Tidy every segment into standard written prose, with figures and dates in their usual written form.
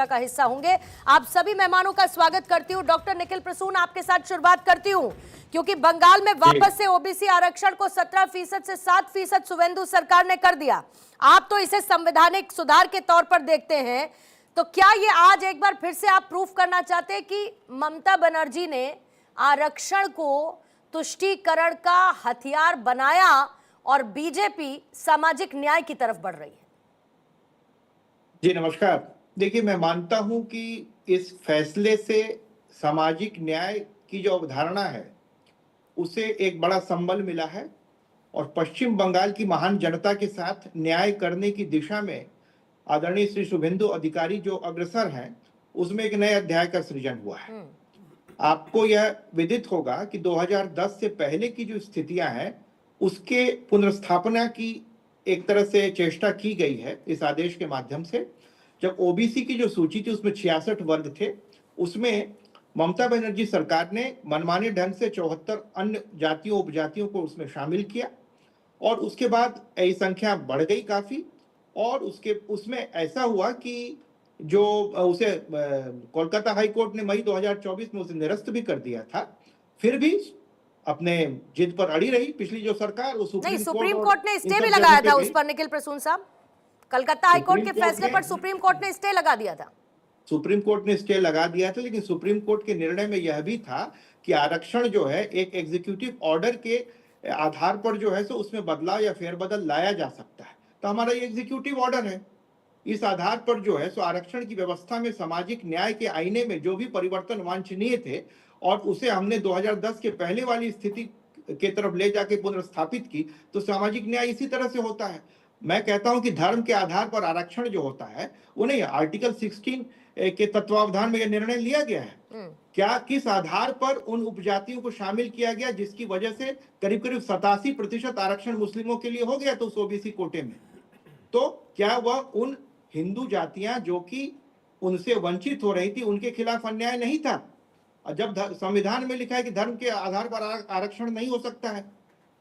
का हिस्सा होंगे। आप सभी मेहमानों का स्वागत करती हूं। डॉक्टर निखिल प्रसून, आपके साथ शुरुआत करती हूं क्योंकि बंगाल में वापस से ओबीसी आरक्षण को 17% से 7% शुवेंदु सरकार ने कर दिया। आप तो इसे संवैधानिक सुधार के तौर पर देखते हैं, तो क्या ये आज एक बार फिर से आप प्रूफ करना चाहते हैं कि ममता बनर्जी ने आरक्षण को तुष्टीकरण का हथियार बनाया और बीजेपी सामाजिक न्याय की तरफ बढ़ रही है? जी नमस्कार। देखिए, मैं मानता हूं कि इस फैसले से सामाजिक न्याय की जो अवधारणा है उसे एक बड़ा संबल मिला है और पश्चिम बंगाल की महान जनता के साथ न्याय करने की दिशा में आदरणीय श्री शुभेंदु अधिकारी जो अग्रसर हैं, उसमें एक नए अध्याय का सृजन हुआ है। आपको यह विदित होगा कि 2010 से पहले की जो स्थितियां हैं उसके पुनर्स्थापना की एक तरह से चेष्टा की गई है इस आदेश के माध्यम से। जब ओबीसी की जो सूची थी उसमें 66 वर्ग थे, उसमें ममता बनर्जी सरकार ने मनमाने ढंग से 74 अन्य जातियों उपजातियों को उसमें शामिल किया और उसके बाद यह संख्या बढ़ गई काफी। और उसमें ऐसा हुआ कि जो उसे कोलकाता हाई कोर्ट ने मई 2024 में उसे निरस्त भी कर दिया था, फिर भी अपने जिद पर अड़ी रही पिछली जो सरकार। वो सुप्रीम कोर्ट ने स्टे भी लगाया था उस पर। निखिल प्रसून साहब, कलकत्ता हाई कोर्ट के फैसले पर सुप्रीम कोर्ट ने स्टे लगा दिया था। सुप्रीम कोर्ट ने स्टे लगा दिया था, लेकिन सुप्रीम कोर्ट के निर्णय में यह भी था कि आरक्षण जो है एक एग्जीक्यूटिव ऑर्डर के आधार पर जो है सो उसमें बदलाव या फेरबदल लाया जा सकता है। तो हमारा ये एग्जीक्यूटिव ऑर्डर है, इस आधार पर जो है सो आरक्षण की व्यवस्था में सामाजिक न्याय के आईने में जो भी परिवर्तन वांछनीय थे और उसे हमने 2010 के पहले वाली स्थिति के तरफ ले जाके पुनर्स्थापित की। तो सामाजिक न्याय इसी तरह से होता है। मैं कहता हूं कि धर्म के आधार पर आरक्षण जो होता है वो नहीं, आर्टिकल 16 के तत्वावधान में यह निर्णय लिया गया है। क्या किस आधार पर उन उपजातियों को शामिल किया गया जिसकी वजह से करीब करीब 87% आरक्षण मुस्लिमों के लिए हो गया तो उस ओबीसी कोटे में, तो क्या वह उन हिंदू जातियां जो कि उनसे वंचित हो रही थी उनके खिलाफ अन्याय नहीं था? जब संविधान में लिखा है कि धर्म के आधार पर आरक्षण नहीं हो सकता है,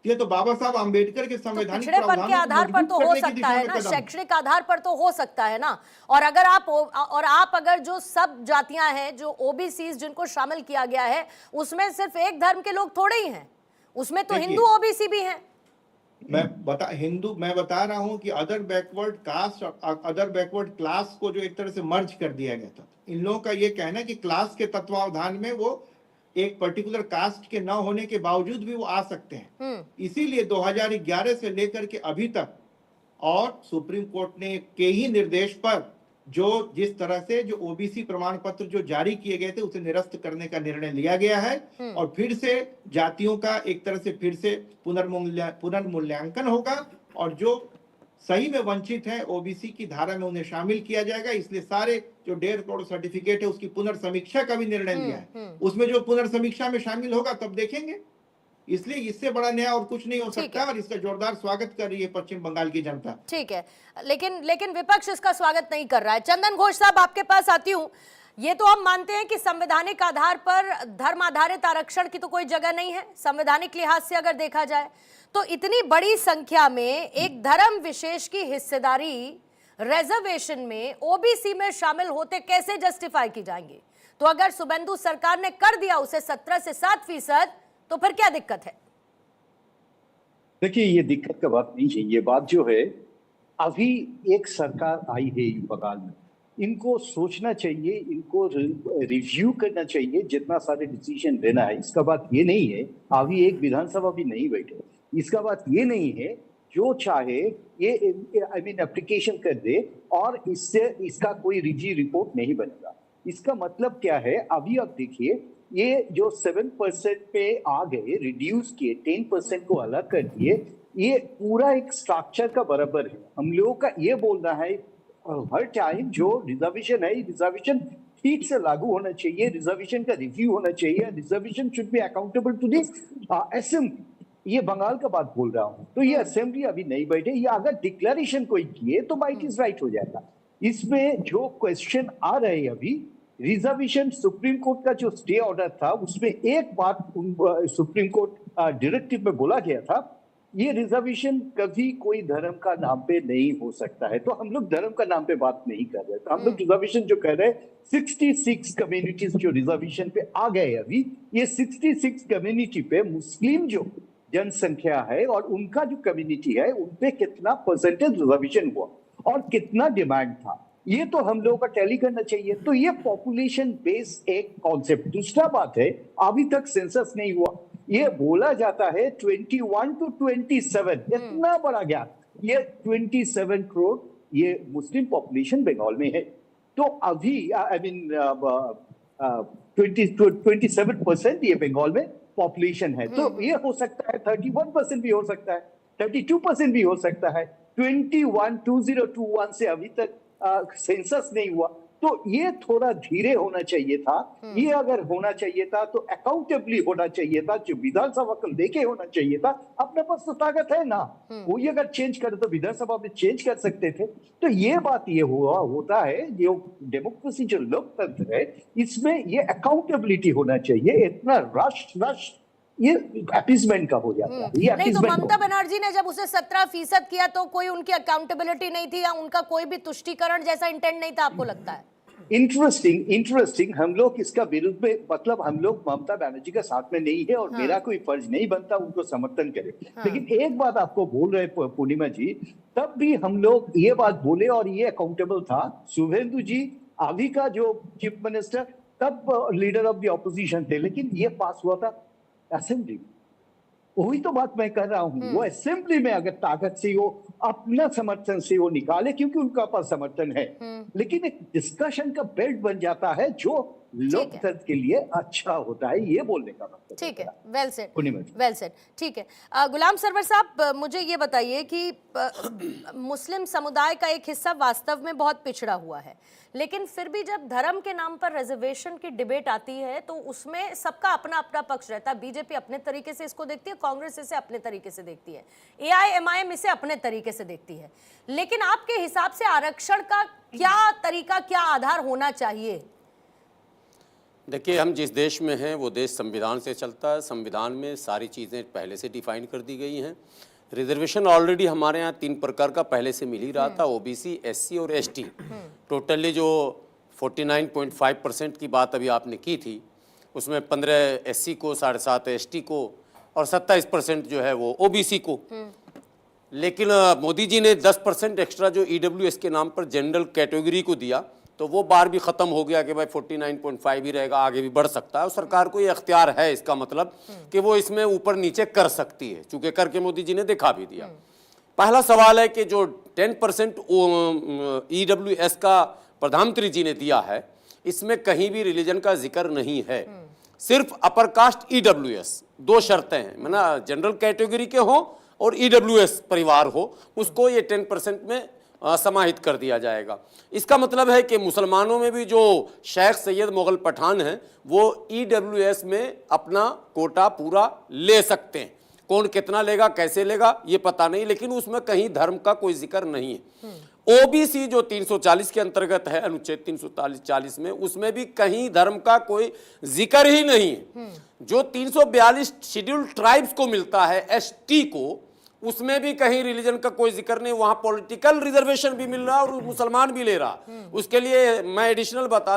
ये तो बाबा साहब आम्बेडकर के संवैधानिक पिछड़ेपन के आधार पर तो हो सकता है ना, शैक्षणिक आधार पर तो हो सकता है ना। और आप अगर जो सब जातियां हैं, जो ओबीसी जिनको शामिल किया गया है, उसमें सिर्फ एक धर्म के लोग थोड़े ही हैं, उसमें तो हिंदू ओबीसी भी हैं। मैं बता रहा हूं कि अदर बैकवर्ड कास्ट और अदर बैकवर्ड क्लास को जो एक तरह से मर्ज कर दिया गया था। इन लोगों का ये कहना है कि क्लास के तत्वावधान में वो एक पर्टिकुलर कास्ट के न होने के बावजूद भी वो आ सकते हैं। इसीलिए 2011 से लेकर के अभी तक और सुप्रीम कोर्ट ने के ही निर्देश पर जो जिस तरह से जो ओबीसी प्रमाण पत्र जो जारी किए गए थे उसे निरस्त करने का निर्णय लिया गया है और फिर से जातियों का एक तरह से फिर से पुनर्मूल्यांकन होगा और जो सही में वंचित है ओबीसी की धारा में उन्हें शामिल किया जाएगा। इसलिए सारे जो 1.5 करोड़ सर्टिफिकेट है उसकी पुनर्समीक्षा का भी निर्णय लिया है। उसमें जो पुनर्समीक्षा में शामिल होगा तब देखेंगे। इसलिए इससे बड़ा न्याय और कुछ नहीं हो सकता और इसका जोरदार स्वागत कर रही है पश्चिम बंगाल की जनता। ठीक है, लेकिन विपक्ष इसका स्वागत नहीं कर रहा है। चंदन घोष साहब, आपके पास आती हूं। ये तो हम मानते हैं कि संवैधानिक आधार पर धर्म आधारित आरक्षण की तो कोई जगह नहीं है संवैधानिक लिहाज से अगर देखा जाए, तो इतनी बड़ी संख्या में एक धर्म विशेष की हिस्सेदारी रिजर्वेशन में ओबीसी में शामिल होते कैसे जस्टिफाई की जाएंगी? तो अगर शुभेंदु सरकार ने कर दिया उसे 17 से 7%, तो फिर क्या दिक्कत है? देखिए, ये दिक्कत का बात नहीं है। ये बात जो है, अभी एक सरकार आई है बंगाल में, इनको सोचना चाहिए, इनको रिव्यू करना चाहिए जितना सारे डिसीजन लेना है। इसका बात ये नहीं है अभी एक विधानसभा भी नहीं बैठे। इसका बात ये नहीं है जो चाहे ये एप्लीकेशन कर दे और इससे इसका कोई रिजी रिपोर्ट नहीं बनेगा। इसका मतलब क्या है? अभी आप देखिए, ये जो 7% पे आ गए, रिड्यूस किए, 10% को अलग कर दिए, ये पूरा एक स्ट्रक्चर का बराबर है। हम लोगों का ये बोलना है हर टाइम जो रिजर्वेशन है, रिजर्वेशन ठीक से लागू होना चाहिए, रिजर्वेशन का रिव्यू होना चाहिए, reservation should be accountable to this assembly. ये बंगाल का बात बोल रहा हूं। तो ये असेंबली अभी नहीं बैठे, ये अगर डिक्लेरेशन कोई किए तो बाइट इज राइट हो जाएगा। इसमें जो क्वेश्चन आ रहे हैं अभी, रिजर्वेशन सुप्रीम कोर्ट का जो स्टे ऑर्डर था उसमें एक बात सुप्रीम कोर्ट डायरेक्टिव में बोला गया था ये रिजर्वेशन कभी कोई धर्म का नाम पे नहीं हो सकता है। तो हम लोग धर्म का नाम पे बात नहीं कर रहे, तो हम लोग रिजर्वेशन जो कह रहे हैं 66 कम्युनिटीज जो रिजर्वेशन पे आ गए अभी, ये 66 कम्युनिटी पे मुस्लिम जो जनसंख्या है और उनका जो कम्युनिटी है उन पे कितना परसेंटेज रिजर्वेशन हुआ और कितना डिमांड था, ये तो हम लोगों का टैली करना चाहिए। तो ये पॉपुलेशन बेस एक कॉन्सेप्ट। दूसरा बात है, अभी तक सेंसस नहीं हुआ, ये बोला जाता है 21 to 27, इतना बड़ा गैप, ये 27 करोड़ ये मुस्लिम पॉपुलेशन बंगाल में है। तो अभी आई मीन 27% ये बंगाल में पॉपुलेशन है। तो ये हो सकता है 31% भी हो सकता है, 32% भी हो सकता है। 2021 से अभी तक सेंसस नहीं हुआ, तो ये थोड़ा धीरे होना चाहिए था। ये अगर होना चाहिए था तो अकाउंटेबली होना चाहिए था, जो विधानसभा को लेके होना चाहिए था। अपने पास तो ताकत है ना, वो ये अगर चेंज करे तो विधानसभा में चेंज कर सकते थे। तो ये बात ये होता है, जो डेमोक्रेसी जो लोकतंत्र है इसमें ये अकाउंटेबिलिटी होना चाहिए। इतना रश ये अपीसमेंट का हो जाता है। ये नहीं तो appeasement ममता बनर्जी ने जब उसे 17% किया तो कोई उनकी अकाउंटेबिलिटी नहीं थी या उनका कोई भी तुष्टीकरण जैसा इंटेंट नहीं था, आपको लगता है? इंटरेस्टिंग। हम लोग इसका विरुद्ध में, मतलब हम लोग ममता बनर्जी का साथ में नहीं है और मेरा कोई फर्ज नहीं बनता उनको समर्थन करे। लेकिन एक बात आपको बोल रहे पूर्णिमा जी, तब भी हम लोग ये बात बोले और ये अकाउंटेबल था। शुभेंदु जी अभी का जो चीफ मिनिस्टर, तब लीडर ऑफ द ऑपोजिशन थे, लेकिन ये पास हुआ था असेंबली। वही तो बात मैं कर रहा हूँ, वो असेंबली में अगर ताकत से वो अपना समर्थन से वो निकाले, क्योंकि उनका पास समर्थन है, लेकिन एक डिस्कशन का बेल्ट बन जाता है जो लोकतंत्र के लिए अच्छा होता है, ये बोलने का मतलब। ठीक है, वेल सेड। ठीक है, गुलाम सरवर साहब, मुझे ये बताइए कि मुस्लिम समुदाय का एक हिस्सा वास्तव में बहुत पिछड़ा हुआ है, लेकिन फिर भी जब धर्म के नाम पर रिजर्वेशन की डिबेट आती है तो उसमें सबका अपना अपना पक्ष रहता है। बीजेपी अपने तरीके से इसको देखती है, कांग्रेस इसे अपने तरीके से देखती है, AIMIM इसे अपने तरीके से देखती है। लेकिन आपके हिसाब से आरक्षण का क्या तरीका, क्या आधार होना चाहिए? देखिए, हम जिस देश में हैं वो देश संविधान से चलता है। संविधान में सारी चीज़ें पहले से डिफाइन कर दी गई हैं। रिजर्वेशन ऑलरेडी हमारे यहाँ 3 प्रकार का पहले से मिल ही रहा था, OBC, SC और ST। टोटली जो 49.5% की बात अभी आपने की थी, उसमें 15 SC को, 7.5 ST को और 27% जो है वो OBC को। लेकिन मोदी जी ने 10% एक्स्ट्रा जो EWS के नाम पर जनरल कैटेगरी को दिया, तो वो बार भी ख़त्म हो गया कि भाई 49.5 ही रहेगा, आगे भी बढ़ सकता है। और सरकार को ये अख्तियार है, इसका मतलब कि वो इसमें ऊपर नीचे कर सकती है, चूँकि करके मोदी जी ने दिखा भी दिया। पहला सवाल है कि जो 10% EWS का प्रधानमंत्री जी ने दिया है, इसमें कहीं भी रिलीजन का जिक्र नहीं है, सिर्फ अपर कास्ट EWS। 2 शर्तें हैं, मतलब जनरल कैटेगरी के हो और EWS परिवार हो, उसको ये 10% में समाहित कर दिया जाएगा। इसका मतलब है कि मुसलमानों में भी जो शेख सैयद मुगल पठान हैं वो EWS में अपना कोटा पूरा ले सकते हैं। कौन कितना लेगा, कैसे लेगा, ये पता नहीं, लेकिन उसमें कहीं धर्म का कोई जिक्र नहीं है। OBC जो 340 के अंतर्गत है, अनुच्छेद 340 में, उसमें भी कहीं धर्म का कोई जिक्र ही नहीं है। जो 342 शेड्यूल्ड ट्राइब्स को मिलता है, ST को, उसमें भी कहीं रिलीजन का कोई जिक्र नहीं। वहां पॉलिटिकल रिजर्वेशन भी मिल रहा और मुसलमान भी ले रहा। उसके लिए मैं एडिशनल बता